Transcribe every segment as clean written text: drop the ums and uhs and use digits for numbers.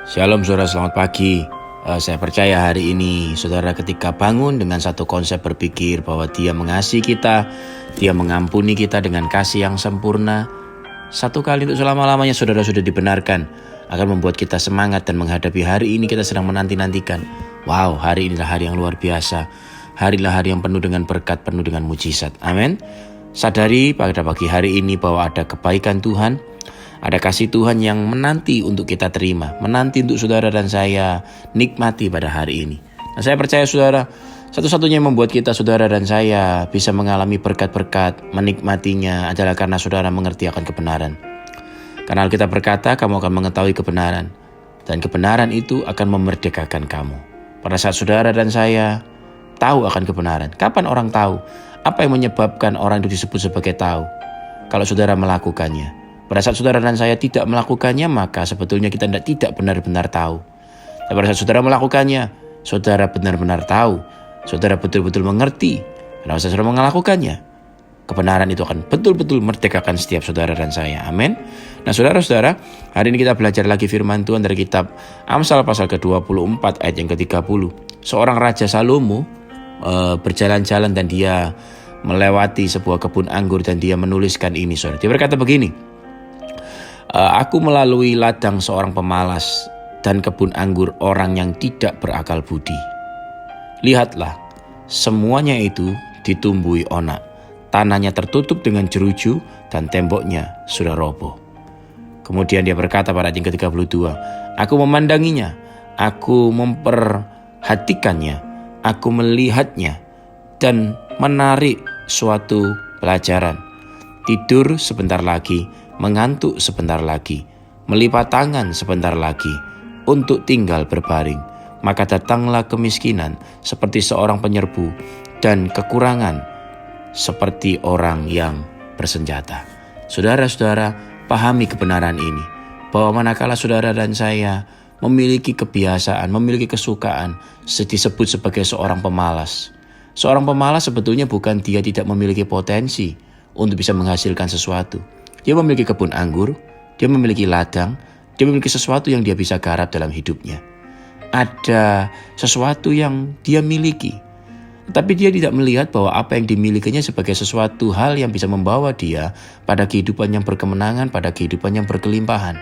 Shalom saudara, selamat pagi. Saya percaya hari ini saudara ketika bangun dengan satu konsep berpikir bahwa Dia mengasihi kita, Dia mengampuni kita dengan kasih yang sempurna. Satu kali untuk selama-lamanya saudara sudah dibenarkan, akan membuat kita semangat dan menghadapi hari ini kita sedang menanti-nantikan. Wow, hari inilah hari yang luar biasa. Hari inilah hari yang penuh dengan berkat, penuh dengan mujizat. Amin. Sadari pada pagi hari ini bahwa ada kebaikan Tuhan, ada kasih Tuhan yang menanti untuk kita terima, menanti untuk saudara dan saya nikmati pada hari ini. Nah, saya percaya saudara, satu-satunya yang membuat kita, saudara dan saya, bisa mengalami berkat-berkat, menikmatinya adalah karena saudara mengerti akan kebenaran. Karena Alkitab berkata, kamu akan mengetahui kebenaran, dan kebenaran itu akan memerdekakan kamu. Pada saat saudara dan saya tahu akan kebenaran, kapan orang tahu? Apa yang menyebabkan orang itu disebut sebagai tahu? Kalau saudara melakukannya. Pada saat saudara dan saya tidak melakukannya, maka sebetulnya kita tidak benar-benar tahu. Dan pada saat saudara melakukannya, saudara benar-benar tahu. Saudara betul-betul mengerti. Karena saat saudara melakukannya, kebenaran itu akan betul-betul merdekakan setiap saudara dan saya. Amin. Nah saudara-saudara, hari ini kita belajar lagi firman Tuhan dari kitab Amsal pasal ke-24 ayat yang ke-30. Seorang Raja Salomo berjalan-jalan dan dia melewati sebuah kebun anggur dan dia menuliskan ini. Saudara. Dia berkata begini, aku melalui ladang seorang pemalas dan kebun anggur orang yang tidak berakal budi. Lihatlah, semuanya itu ditumbuhi onak. Tanahnya tertutup dengan jeruju dan temboknya sudah roboh. Kemudian dia berkata pada ayat yang ke-32, aku memandanginya, aku memperhatikannya, aku melihatnya dan menarik suatu pelajaran. Tidur sebentar lagi, mengantuk sebentar lagi, melipat tangan sebentar lagi, untuk tinggal berbaring. Maka datanglah kemiskinan seperti seorang penyerbu, dan kekurangan seperti orang yang bersenjata. Saudara-saudara, pahami kebenaran ini, bahwa manakala saudara dan saya memiliki kebiasaan, memiliki kesukaan, disebut sebagai seorang pemalas. Seorang pemalas sebetulnya bukan dia tidak memiliki potensi untuk bisa menghasilkan sesuatu. Dia memiliki kebun anggur, dia memiliki ladang, dia memiliki sesuatu yang dia bisa garap dalam hidupnya. Ada sesuatu yang dia miliki. Tapi dia tidak melihat bahwa apa yang dimilikinya sebagai sesuatu hal yang bisa membawa dia pada kehidupan yang berkemenangan, pada kehidupan yang berkelimpahan.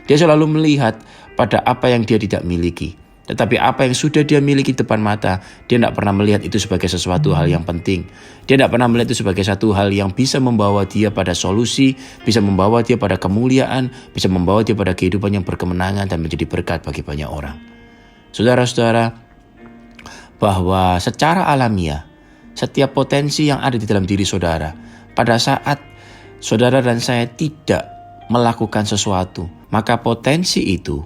Dia selalu melihat pada apa yang dia tidak miliki. Tetapi apa yang sudah dia miliki depan mata, dia tidak pernah melihat itu sebagai sesuatu hal yang penting. Dia tidak pernah melihat itu sebagai satu hal yang bisa membawa dia pada solusi, bisa membawa dia pada kemuliaan, bisa membawa dia pada kehidupan yang berkemenangan dan menjadi berkat bagi banyak orang. Saudara-saudara, bahwa secara alamiah, setiap potensi yang ada di dalam diri saudara, pada saat saudara dan saya tidak melakukan sesuatu, maka potensi itu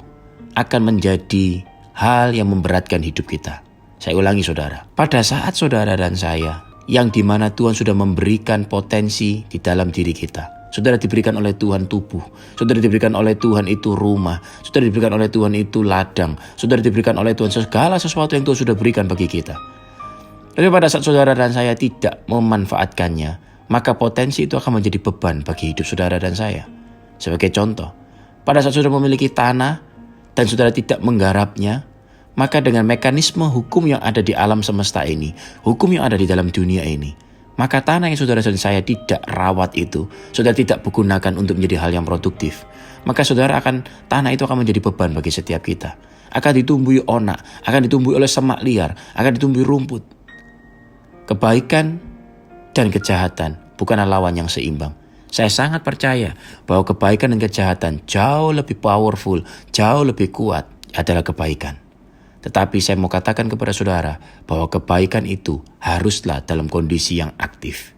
akan menjadi hal yang memberatkan hidup kita. Saya ulangi saudara, pada saat saudara dan saya yang dimana Tuhan sudah memberikan potensi di dalam diri kita. Saudara diberikan oleh Tuhan tubuh, saudara diberikan oleh Tuhan itu rumah, saudara diberikan oleh Tuhan itu ladang, saudara diberikan oleh Tuhan segala sesuatu yang Tuhan sudah berikan bagi kita. Tapi pada saat saudara dan saya tidak memanfaatkannya, maka potensi itu akan menjadi beban bagi hidup saudara dan saya. Sebagai contoh, pada saat saudara memiliki tanah dan saudara tidak menggarapnya, maka dengan mekanisme hukum yang ada di alam semesta ini, hukum yang ada di dalam dunia ini, maka tanah yang saudara dan saya tidak rawat itu, saudara tidak gunakan untuk menjadi hal yang produktif, maka saudara tanah itu akan menjadi beban bagi setiap kita. Akan ditumbuhi onak, akan ditumbuhi oleh semak liar, akan ditumbuhi rumput. Kebaikan dan kejahatan bukanlah lawan yang seimbang. Saya sangat percaya bahwa kebaikan dan kejahatan jauh lebih powerful, jauh lebih kuat adalah kebaikan. Tetapi saya mau katakan kepada saudara bahwa kebaikan itu haruslah dalam kondisi yang aktif.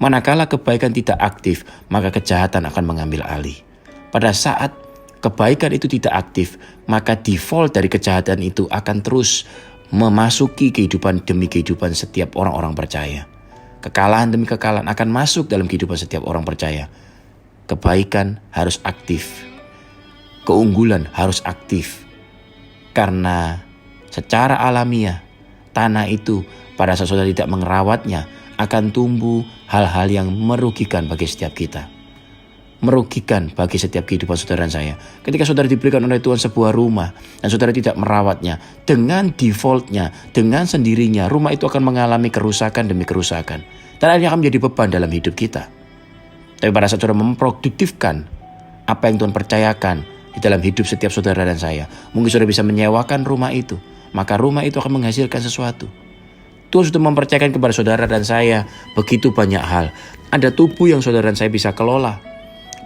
Manakala kebaikan tidak aktif, maka kejahatan akan mengambil alih. Pada saat kebaikan itu tidak aktif, maka default dari kejahatan itu akan terus memasuki kehidupan demi kehidupan setiap orang-orang percaya. Kekalahan demi kekalahan akan masuk dalam kehidupan setiap orang percaya. Kebaikan harus aktif. Keunggulan harus aktif. Karena secara alamiah, tanah itu pada saat saudara tidak merawatnya akan tumbuh hal-hal yang merugikan bagi setiap kita. merugikan bagi setiap kehidupan saudara dan saya. Ketika saudara diberikan oleh Tuhan sebuah rumah dan saudara tidak merawatnya, dengan defaultnya, dengan sendirinya, rumah itu akan mengalami kerusakan demi kerusakan. Dan akhirnya akan menjadi beban dalam hidup kita. Tapi pada saat saudara memproduktifkan apa yang Tuhan percayakan di dalam hidup setiap saudara dan saya, mungkin saudara bisa menyewakan rumah itu, maka rumah itu akan menghasilkan sesuatu. Tuhan sudah mempercayakan kepada saudara dan saya begitu banyak hal. Ada tubuh yang saudara dan saya bisa kelola.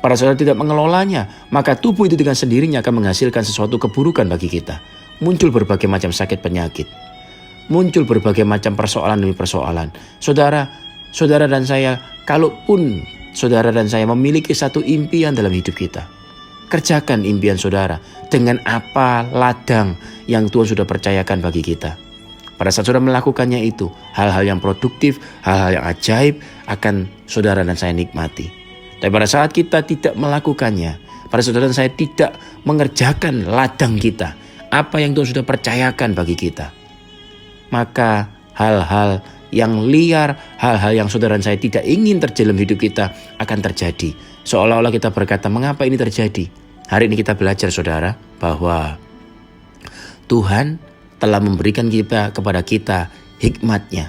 Pada saudara tidak mengelolanya, maka tubuh itu dengan sendirinya akan menghasilkan sesuatu keburukan bagi kita. Muncul berbagai macam sakit penyakit. Muncul berbagai macam persoalan demi persoalan. Saudara dan saya, kalaupun saudara dan saya memiliki satu impian dalam hidup kita, kerjakan impian saudara dengan apa ladang yang Tuhan sudah percayakan bagi kita. Pada saat saudara melakukannya itu, hal-hal yang produktif, hal-hal yang ajaib akan saudara dan saya nikmati. Tapi pada saat kita tidak melakukannya, pada saudara dan saya tidak mengerjakan ladang kita, apa yang Tuhan sudah percayakan bagi kita, maka hal-hal yang liar, hal-hal yang saudara dan saya tidak ingin terjadi dalam hidup kita akan terjadi. Seolah-olah kita berkata, mengapa ini terjadi? Hari ini kita belajar saudara bahwa Tuhan telah memberikan kepada kita hikmatnya.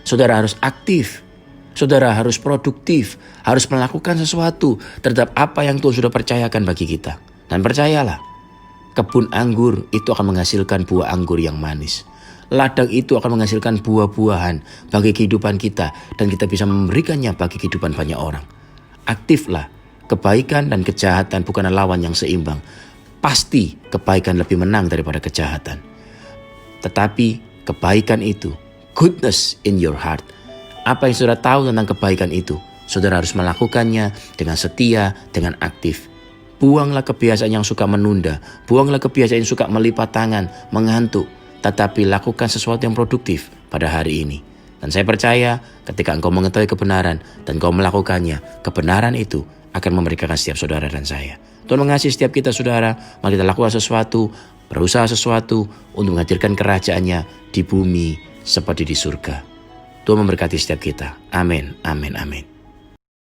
Saudara harus aktif. Saudara harus produktif, harus melakukan sesuatu terhadap apa yang Tuhan sudah percayakan bagi kita. Dan percayalah, kebun anggur itu akan menghasilkan buah anggur yang manis. Ladang itu akan menghasilkan buah-buahan bagi kehidupan kita dan kita bisa memberikannya bagi kehidupan banyak orang. Aktiflah, kebaikan dan kejahatan bukanlah lawan yang seimbang. Pasti kebaikan lebih menang daripada kejahatan. Tetapi kebaikan itu, goodness in your heart. Apa yang saudara tahu tentang kebaikan itu, saudara harus melakukannya dengan setia, dengan aktif. Buanglah kebiasaan yang suka menunda, buanglah kebiasaan yang suka melipat tangan, mengantuk. Tetapi lakukan sesuatu yang produktif pada hari ini. Dan saya percaya ketika engkau mengetahui kebenaran dan engkau melakukannya, kebenaran itu akan memberkati setiap saudara dan saya. Tuhan mengasihi setiap kita saudara, mari kita lakukan sesuatu, berusaha sesuatu untuk menghadirkan kerajaannya di bumi seperti di surga. Tuhan memberkati setiap kita. Amin, amin, amin.